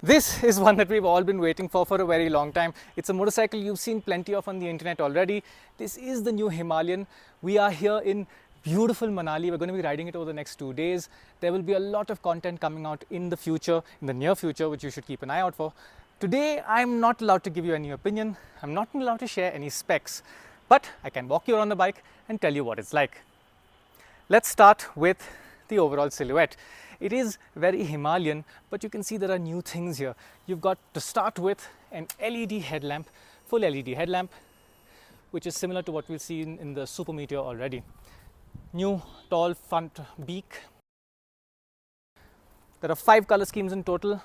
This is one that we've all been waiting for a very long time. It's a motorcycle you've seen plenty of on the internet already. This is the new Himalayan. We are here in beautiful Manali. We're going to be riding it over the next 2 days. There will be a lot of content coming out in the future, in the near future, which you should keep an eye out for. Today, I'm not allowed to give you any opinion. I'm not allowed to share any specs, but I can walk you around the bike and tell you what it's like. Let's start with the overall silhouette. It is very Himalayan, but you can see there are new things here. You've got to start with an LED headlamp, full LED headlamp, which is similar to what we'll see in the Super Meteor already. New tall front beak. There are 5 color schemes in total.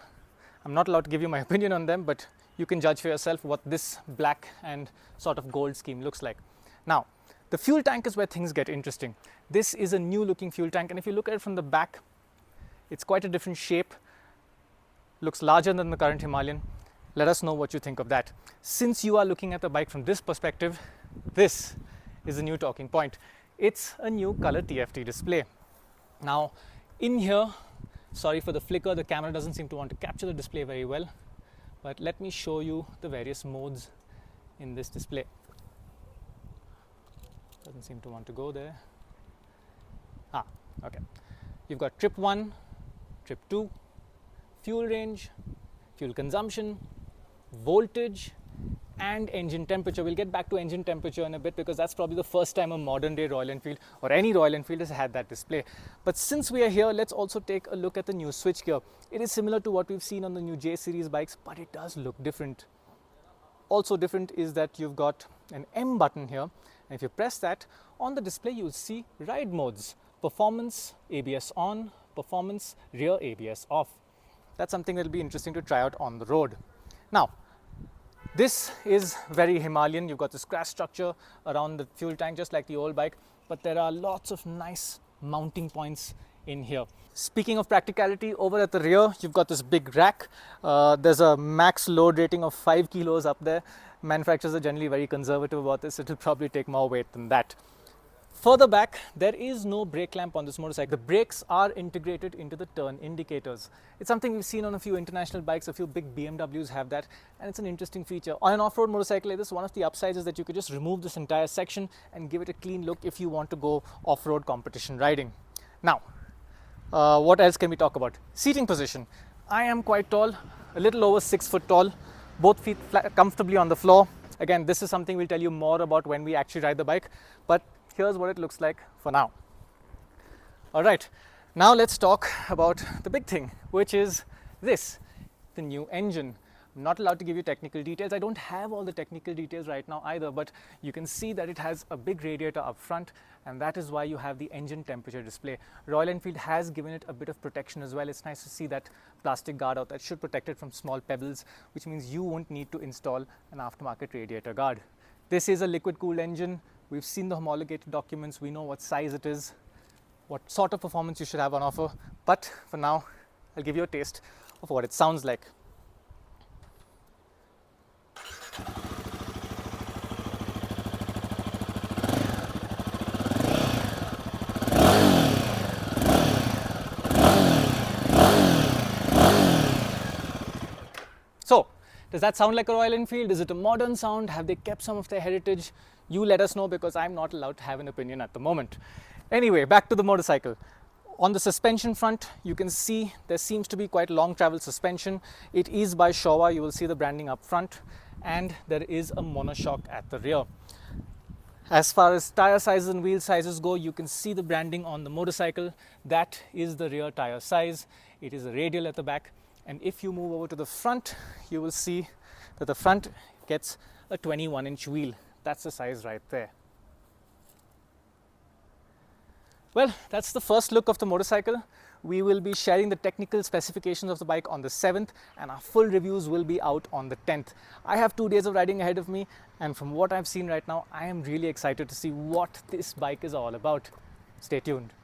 I'm not allowed to give you my opinion on them, but you can judge for yourself what this black and sort of gold scheme looks like. Now, the fuel tank is where things get interesting. This is a new looking fuel tank, and if you look at it from the back, it's quite a different shape, looks larger than the current Himalayan. Let us know what you think of that. Since you are looking at the bike from this perspective, this is a new talking point. It's a new color TFT display. Now, in here, sorry for the flicker, the camera doesn't seem to want to capture the display very well, but let me show you the various modes in this display. Doesn't seem to want to go there. Okay. You've got trip 1, trip 2, fuel range, fuel consumption, voltage, and engine temperature. We'll get back to engine temperature in a bit because that's probably the first time a modern day Royal Enfield or any Royal Enfield has had that display. But since we are here, let's also take a look at the new switchgear. It is similar to what we've seen on the new J series bikes, but it does look different. Also different is that you've got an M button here, and if you press that, on the display you'll see ride modes: performance, ABS on, performance, rear ABS off. That's something that'll be interesting to try out on the road. Now, this is very Himalayan. You've got this crash structure around the fuel tank, just like the old bike, but there are lots of nice mounting points in here. Speaking of practicality, over at the rear, you've got this big rack. There's a max load rating of 5 kilos up there. Manufacturers are generally very conservative about this. It'll probably take more weight than that. Further back, there is no brake lamp on this motorcycle. The brakes are integrated into the turn indicators. It's something we've seen on a few international bikes. A few big BMWs have that, and it's an interesting feature. On an off-road motorcycle like this, one of the upsides is that you could just remove this entire section and give it a clean look if you want to go off-road competition riding. Now, what else can we talk about? Seating position. I am quite tall, a little over 6 foot tall, both feet flat, comfortably on the floor. Again, this is something we'll tell you more about when we actually ride the bike, but here's what it looks like for now. All right, now let's talk about the big thing, which is this, the new engine. I'm not allowed to give you technical details. I don't have all the technical details right now either, but you can see that it has a big radiator up front, and that is why you have the engine temperature display. Royal Enfield has given it a bit of protection as well. It's nice to see that plastic guard out that should protect it from small pebbles, which means you won't need to install an aftermarket radiator guard. This is a liquid-cooled engine. We've seen the homologated documents. We know what size it is, what sort of performance you should have on offer. But for now, I'll give you a taste of what it sounds like. So, does that sound like a Royal Enfield? Is it a modern sound? Have they kept some of their heritage? You let us know, because I'm not allowed to have an opinion at the moment. Anyway, back to the motorcycle. On the suspension front, you can see there seems to be quite long travel suspension. It is by Showa. You will see the branding up front, and there is a monoshock at the rear. As far as tire sizes and wheel sizes go, you can see the branding on the motorcycle. That is the rear tire size. It is a radial at the back. And if you move over to the front, you will see that the front gets a 21-inch wheel. That's the size right there. Well, that's the first look of the motorcycle. We will be sharing the technical specifications of the bike on the 7th, and our full reviews will be out on the 10th. I have 2 days of riding ahead of me, and from what I've seen right now, I am really excited to see what this bike is all about. Stay tuned.